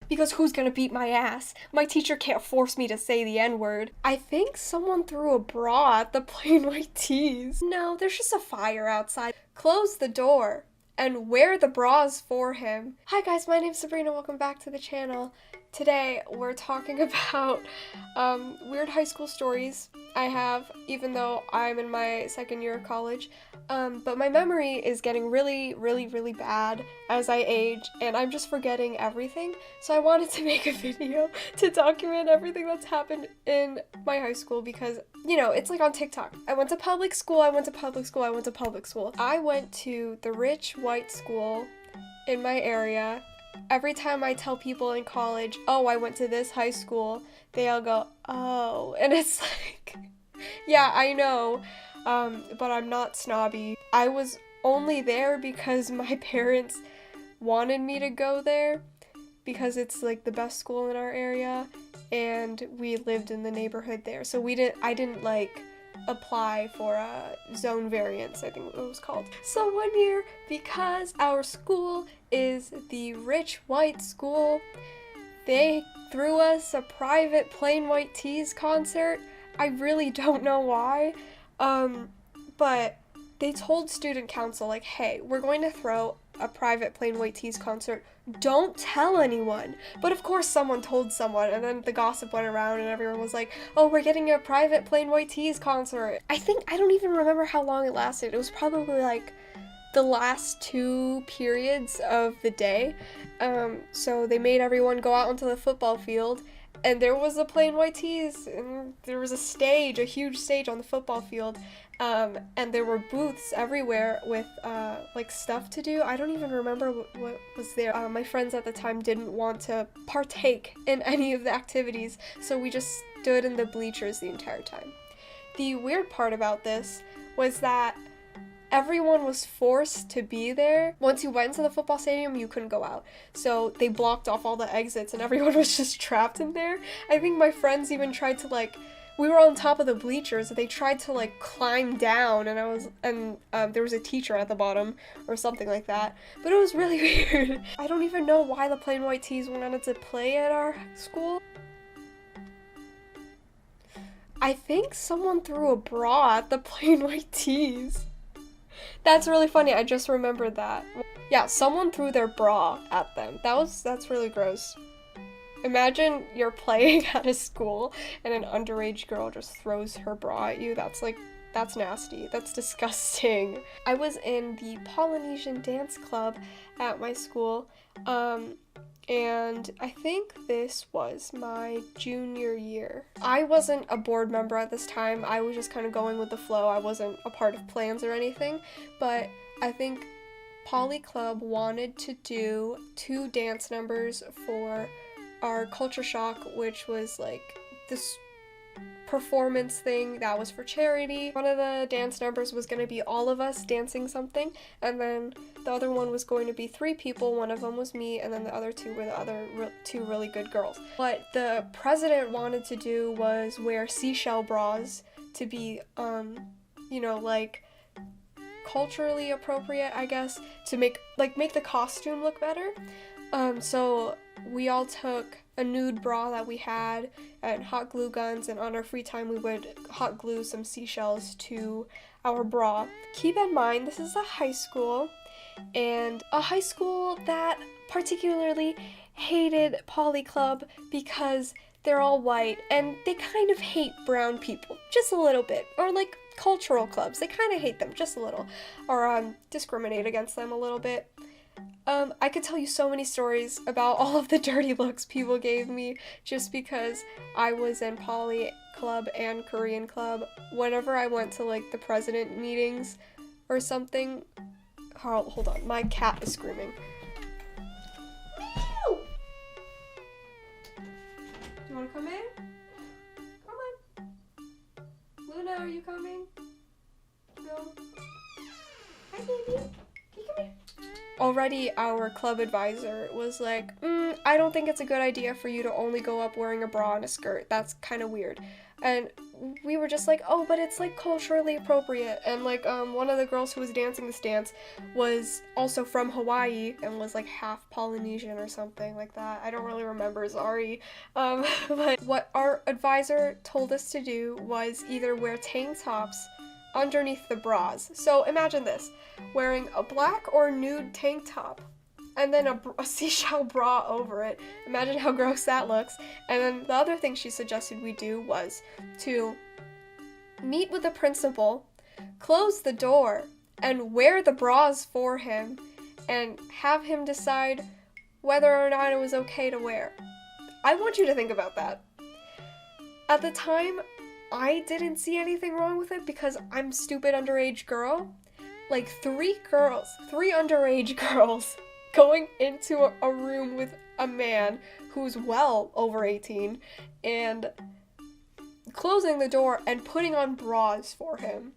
because who's gonna beat my ass? My teacher can't force me to say the N-word. I think someone threw a bra at the plain white tees. No, there's just a fire outside. Close the door and wear the bras for him. Hi guys, my name's Sabrina, welcome back to the channel. Today we're talking about weird high school stories I have, even though I'm in my second year of college. But my memory is getting really bad as I age, and I'm just forgetting everything. So I wanted to make a video to document everything that's happened in my high school because, you know, it's like on TikTok. I went to public school, I went to public school, I went to public school. I went to the rich white school in my area. Every time I tell people in college, oh, I went to this high school, they all go, oh, and it's like, yeah, I know, but I'm not snobby. I was only there because my parents wanted me to go there because it's like the best school in our area and we lived in the neighborhood there. So I didn't like apply for a zone variance, I think it was called. So one year, because our school is the rich white school, they threw us a private Plain White Tees concert. I really don't know why, but they told student council, like, hey, we're going to throw a private Plain White Tees concert. Don't tell anyone. But of course someone told someone, and then the gossip went around and everyone was like, oh, we're getting a private Plain White Tees concert. I don't even remember how long it lasted. It was probably like the last 2 periods of the day. So they made everyone go out onto the football field, and there was a Plain White Tees, and there was a stage, a huge stage on the football field. And there were booths everywhere with, like, stuff to do. I don't even remember what was there. My friends at the time didn't want to partake in any of the activities, so we just stood in the bleachers the entire time. The weird part about this was that everyone was forced to be there. Once you went to the football stadium, you couldn't go out. So they blocked off all the exits and everyone was just trapped in there. I think my friends even tried to, like, we were on top of the bleachers, they tried to like climb down, and there was a teacher at the bottom or something like that, but it was really weird. I don't even know why the Plain White Tees wanted to play at our school. I think someone threw a bra at the Plain White Tees. That's really funny, I just remembered that. Yeah, someone threw their bra at them. That's really gross. Imagine you're playing at a school and an underage girl just throws her bra at you. That's nasty. That's disgusting. I was in the Polynesian dance club at my school, and I think this was my junior year. I wasn't a board member at this time. I was just kind of going with the flow. I wasn't a part of plans or anything, but I think Poly Club wanted to do 2 dance numbers for our culture shock, which was like this performance thing that was for charity. One of the dance numbers was going to be all of us dancing something, and then the other one was going to be 3 people. One of them was me, and then the other 2 were the other 2 really good girls. What the president wanted to do was wear seashell bras to be, you know, like culturally appropriate, I guess, to make the costume look better. So we all took a nude bra that we had and hot glue guns, and on our free time we would hot glue some seashells to our bra. Keep in mind, this is a high school, and a high school that particularly hated Poly Club because they're all white and they kind of hate brown people, just a little bit, or like cultural clubs, they kind of hate them just a little, or discriminate against them a little bit. I could tell you so many stories about all of the dirty looks people gave me just because I was in Poly Club and Korean Club. Whenever I went to like the president meetings or something, hold on, my cat is screaming. Meow! You wanna come in? Come on. Luna, are you coming? No? Hi, baby. Can you come here? Already our club advisor was like, I don't think it's a good idea for you to only go up wearing a bra and a skirt. That's kind of weird. And we were just like, oh, but it's like culturally appropriate. And like one of the girls who was dancing this dance was also from Hawaii and was like half Polynesian or something like that. I don't really remember, sorry. But what our advisor told us to do was either wear tank tops underneath the bras. So imagine this, wearing a black or nude tank top and then a seashell bra over it. Imagine how gross that looks. And then the other thing she suggested we do was to meet with the principal, close the door, and wear the bras for him, and have him decide whether or not it was okay to wear. I want you to think about that. At the time, I didn't see anything wrong with it because I'm stupid underage girl. Like three underage girls going into a room with a man who's well over 18 and closing the door and putting on bras for him.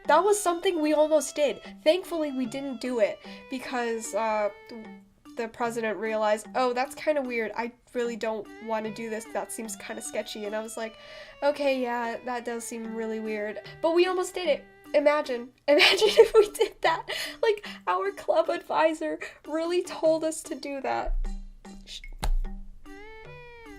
That was something we almost did. Thankfully, we didn't do it because the president realized, oh, that's kind of weird. I really don't want to do this. That seems kind of sketchy. And I was like, okay, yeah, that does seem really weird. But we almost did it. Imagine if we did that. Like, our club advisor really told us to do that.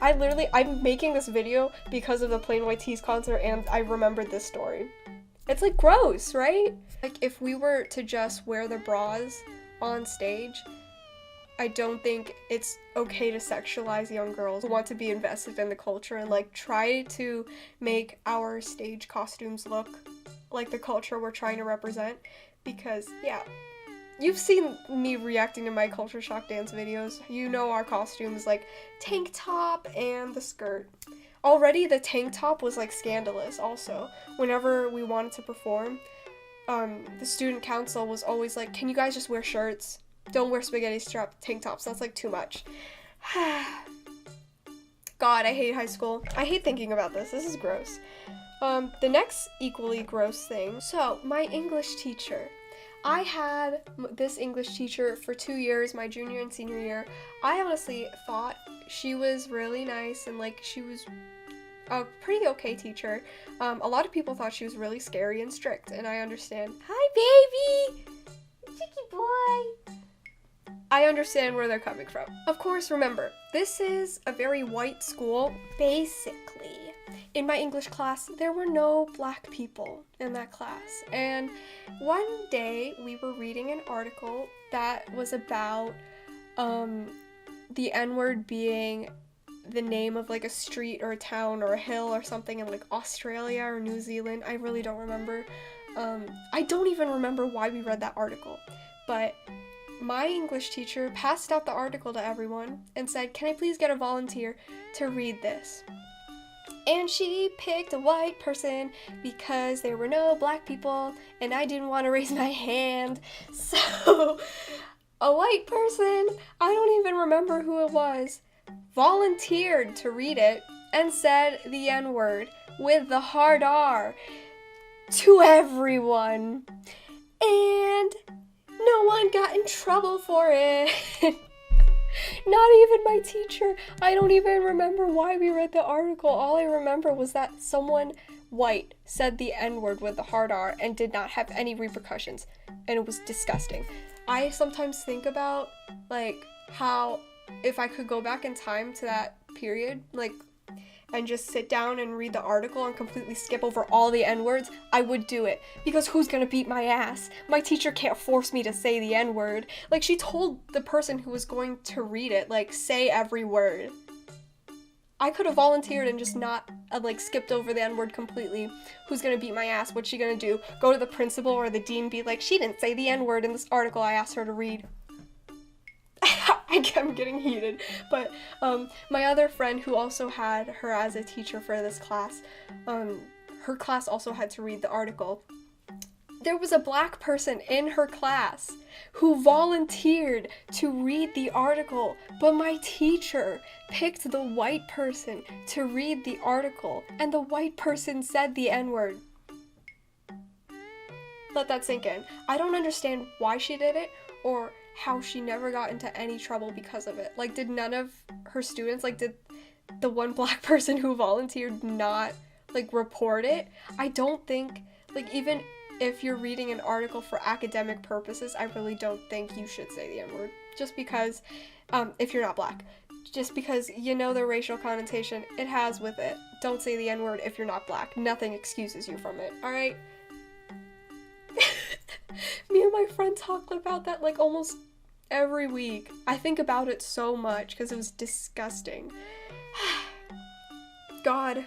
I'm making this video because of the Plain White T's concert, and I remembered this story. It's like gross, right? Like, if we were to just wear the bras on stage, I don't think it's okay to sexualize young girls who want to be invested in the culture and like try to make our stage costumes look like the culture we're trying to represent. Because yeah, you've seen me reacting to my culture shock dance videos. You know our costumes, like tank top and the skirt. Already the tank top was like scandalous also. Whenever we wanted to perform, the student council was always like, can you guys just wear shirts? Don't wear spaghetti strap tank tops. That's like too much. God, I hate high school. I hate thinking about this. This is gross. The next equally gross thing. So, my English teacher. I had this English teacher for 2 years, my junior and senior year. I honestly thought she was really nice and like she was a pretty okay teacher. A lot of people thought she was really scary and strict, and I understand. Hi, baby! Chicky boy! I understand where they're coming from. Of course, remember, this is a very white school. Basically, in my English class, there were no black people in that class. And one day, we were reading an article that was about the N-word being the name of like a street or a town or a hill or something in like Australia or New Zealand. I really don't remember. I don't even remember why we read that article. But my English teacher passed out the article to everyone and said, can I please get a volunteer to read this? And she picked a white person because there were no black people and I didn't want to raise my hand. So a white person, I don't even remember who it was, volunteered to read it and said the N-word with the hard R to everyone. And no one got in trouble for it. Not even my teacher. I don't even remember why we read the article. All I remember was that someone white said the N-word with the hard R and did not have any repercussions. And it was disgusting. I sometimes think about, like, how if I could go back in time to that period, like, and just sit down and read the article and completely skip over all the N-words, I would do it. Because who's gonna beat my ass? My teacher can't force me to say the N-word. Like, she told the person who was going to read it, like, say every word. I could have volunteered and just not, like, skipped over the N-word completely. Who's gonna beat my ass? What's she gonna do? Go to the principal or the dean, be like, she didn't say the N-word in this article I asked her to read. I'm getting heated, but my other friend who also had her as a teacher for this class, her class also had to read the article. There was a black person in her class who volunteered to read the article, but my teacher picked the white person to read the article, and the white person said the N-word. Let that sink in. I don't understand why she did it, or how she never got into any trouble because of it. Like, did none of her students, like, did the one black person who volunteered not, like, report it. I don't think, like, even if you're reading an article for academic purposes, I really don't think you should say the N-word. Just because, if you're not black. Just because you know the racial connotation it has with it. Don't say the N-word if you're not black. Nothing excuses you from it, alright? Me and my friend talk about that, like, almost every week. I think about it so much because it was disgusting. God.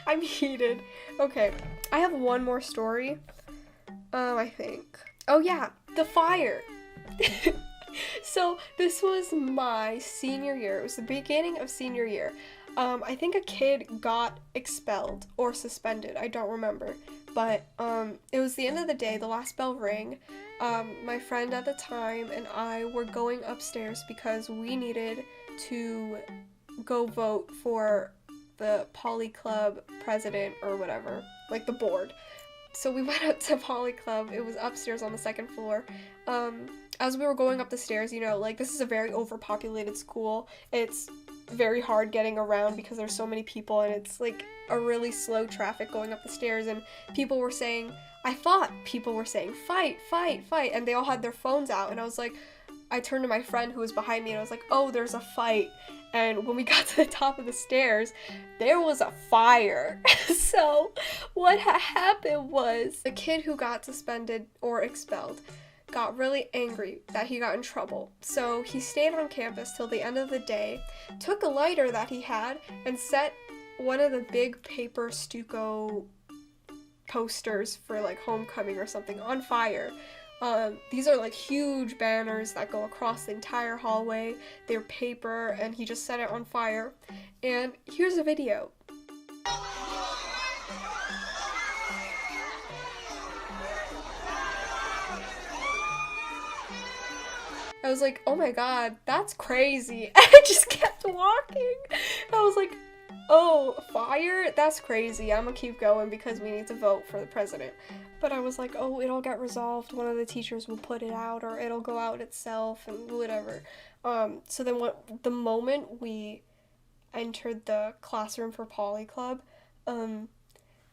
I'm heated. Okay, I have one more story. I think. Oh yeah, the fire. So this was my senior year. It was the beginning of senior year. I think a kid got expelled or suspended. I don't remember. But it was the end of the day, the last bell rang. My friend at the time and I were going upstairs because we needed to go vote for the Poly Club president or whatever, like the board. So we went up to Poly Club. It was upstairs on the second floor. As we were going up the stairs, you know, like, this is a very overpopulated school. It's very hard getting around because there's so many people, and it's like a really slow traffic going up the stairs, and people were saying, I thought people were saying, fight, fight, fight, and they all had their phones out, and I was like, I turned to my friend who was behind me, and I was like, oh, there's a fight. And when we got to the top of the stairs, there was a fire. So what happened was the kid who got suspended or expelled got really angry that he got in trouble. So he stayed on campus till the end of the day, took a lighter that he had, and set one of the big paper stucco posters for, like, homecoming or something on fire. These are, like, huge banners that go across the entire hallway. They're paper, and he just set it on fire. And here's a video. I was like, oh my god, that's crazy. And I just kept walking. I was like, oh, fire? That's crazy. I'm gonna keep going because we need to vote for the president. But I was like, oh, it'll get resolved. One of the teachers will put it out, or it'll go out itself, and whatever. So then the moment we entered the classroom for Poly Club,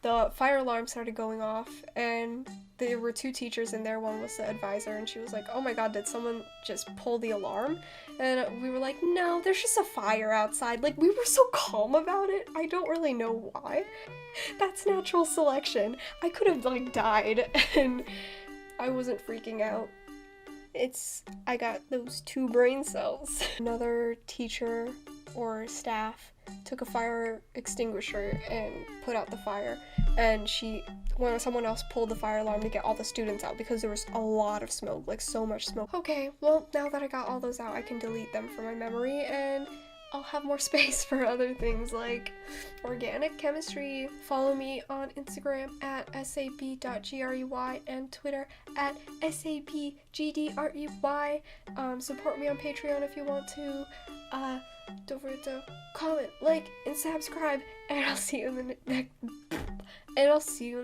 the fire alarm started going off, and there were two teachers in there. One was the advisor, and she was like, oh my god, did someone just pull the alarm? And we were like, no, there's just a fire outside. Like, we were so calm about it. I don't really know why. That's natural selection. I could have, like, died, and I wasn't freaking out. I got those 2 brain cells. Another teacher or staff took a fire extinguisher and put out the fire, and someone else pulled the fire alarm to get all the students out because there was a lot of smoke, like so much smoke. Okay, well, now that I got all those out, I can delete them from my memory, and I'll have more space for other things like organic chemistry. Follow me on Instagram at sab.grey and Twitter at sabgdrey. Support me on Patreon if you want to. Don't forget to comment, like, and subscribe, and I'll see you in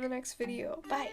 the next video. Bye.